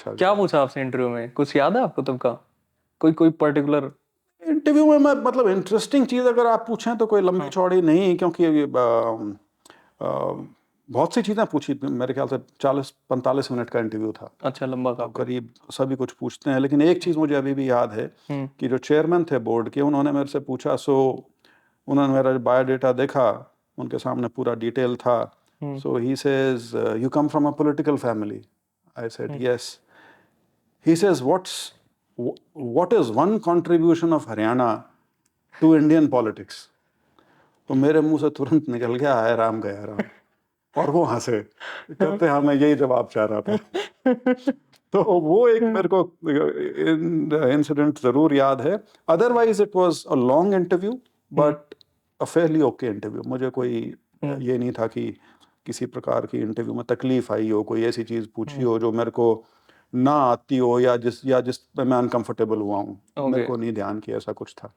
अच्छा क्या पूछा आपसे इंटरव्यू में? कुछ याद है आपको तब का? कोई पर्टिकुलर? इंटरव्यू में मैं मतलब इंटरेस्टिंग चीज़ अगर आप पूछें तो कोई लंबी चौड़ी नहीं, क्योंकि बहुत सी चीज़ें पूछी थी। मेरे ख्याल से 40-45 मिनट का इंटरव्यू था, अच्छा, लंबा तो काफी। करीब सभी कुछ पूछते हैं। लेकिन एक चीज़ मुझे अभी भी याद है कि जो चेयरमैन थे बोर्ड के, उन्होंने मेरे से पूछा, उन्होंने मेरा बायोडाटा देखा, उनके सामने पूरा डिटेल था। So he says, you come from a political family? I said yes. He says, what is one contribution of Haryana to Indian politics? तो मेरे मुंह से तुरंत निकल गया, आए राम गया राम। और वो हंसे, कहते हाँ मैं यही जवाब चाह रहा था। तो वो एक मेरे को इंसिडेंट जरूर याद है। Otherwise it was a long interview, but a fairly okay interview. मुझे कोई ये नहीं था कि किसी प्रकार की इंटरव्यू में तकलीफ आई हो, कोई ऐसी चीज पूछी हो जो मेरे को ना आती हो, या जिस पे मैं अनकंफर्टेबल हुआ हूँ। मेरे को नहीं ध्यान कि ऐसा कुछ था।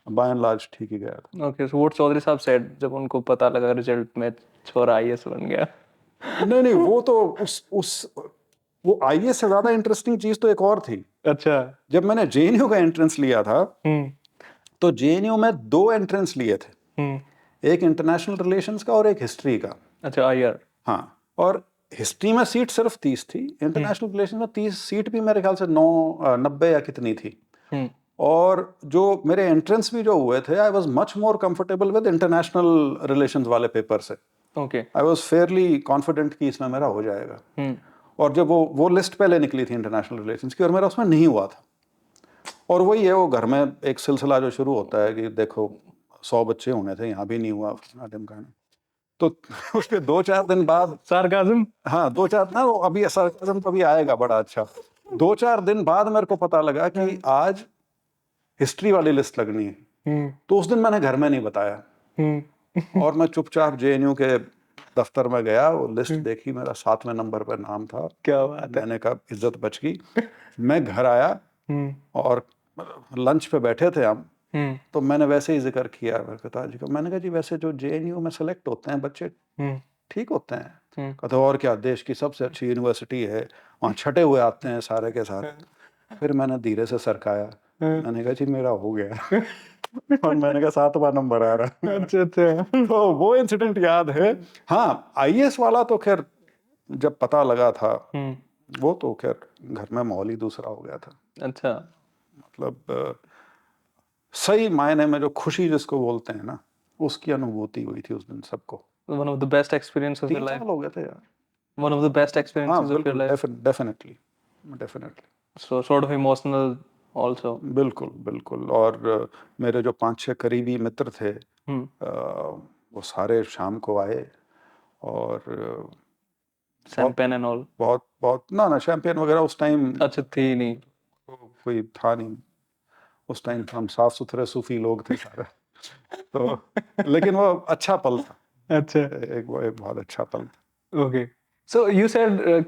बाय एंड लार्ज ठीक ही गया था। ओके, सो व्हाट चौधरी साहब सेड जब उनको पता लगा रिजल्ट में छोरा आईएएस बन गया? नहीं, वो तो वो आईएएस से ज्यादा इंटरेस्टिंग चीज तो एक और थी। अच्छा। जब मैंने जेएनयू का एंट्रेंस लिया था, तो जेएनयू में 2 एंट्रेंस लिए थे, एक इंटरनेशनल रिलेशंस का और एक हिस्ट्री का। अच्छा, आईआर। हाँ, और हिस्ट्री में सीट सिर्फ 30 थी, इंटरनेशनल रिलेशंस में 30 सीट भी मेरे ख्याल से 90 या कितनी थी। और जो मेरे एंट्रेंस भी जो हुए थे, I was much more comfortable with international relations वाले पेपर से। Okay. I was Fairlie confident कि इसमें मेरा हो जाएगा। और जब वो लिस्ट पहले निकली थी इंटरनेशनल रिलेशंस की, और मेरा उसमें नहीं हुआ था। और वही है, वो घर में एक सिलसिला जो शुरू होता है कि देखो 100 बच्चे होने थे, यहाँ भी नहीं हुआ, तो उसके 2-4 दिन बाद सार्काज्म। हाँ 2-4 ना, वो अभी सार्काज्म तो अभी आएगा बड़ा अच्छा। 2-4 दिन बाद मेरे को पता लगा कि आज हिस्ट्री वाली लिस्ट लगनी है। तो उस दिन मैंने घर में नहीं बताया, और मैं चुपचाप जेएनयू के दफ्तर में गया, वो लिस्ट देखी, मेरा 7वें नंबर पर नाम था। क्या बात है। मैंने कहा इज्जत बच गई। मैं घर आया, और लंच पे बैठे थे हम, तो मैंने वैसे ही जिक्र किया मेरे पिताजी को। मैंने कहा जी वैसे जो जेएनयू में सेलेक्ट होते हैं बच्चे ठीक होते हैं? कहते और क्या, देश की सबसे अच्छी यूनिवर्सिटी है, वहाँ छटे हुए आते हैं सारे के सारे। फिर मैंने धीरे से सरकाया, मैंने कहा जी मेरा हो गया। और मैंने कहा 7वां नंबर आ रहा। अच्छा अच्छा। तो वो इंसिडेंट याद है। हाँ, आईएएस वाला तो खैर जब पता लगा था, वो तो खैर घर में माहौल ही दूसरा हो गया था। अच्छा। मतलब सही मायने में जो खुशी जिसको बोलते हैं ना, उसकी अनुभूति हुई थी उस दिन सबको। One of the best experience of your 3 life. साल हो गए थे यार। वन ऑफ द बेस्ट हाँ एक्सपीरियंसेस ऑफ योर बिल्कुल, life. Definitely definitely. So sort of emotional also. बिल्कुल बिल्कुल। और मेरे जो 5-6 करीबी मित्र थे, वो सारे शाम को आए, और बहुत शैंपेन एंड ऑल। बहुत बहुत ना शैंपेन वगैरह उस टाइम अच्छा, थी नहीं। कोई था नहीं। उस टाइम हम साफ सुथरे सूफी लोग थे सारे। तो लेकिन वो अच्छा पल था। अच्छा। एक बहुत अच्छा पल था। Okay, so you said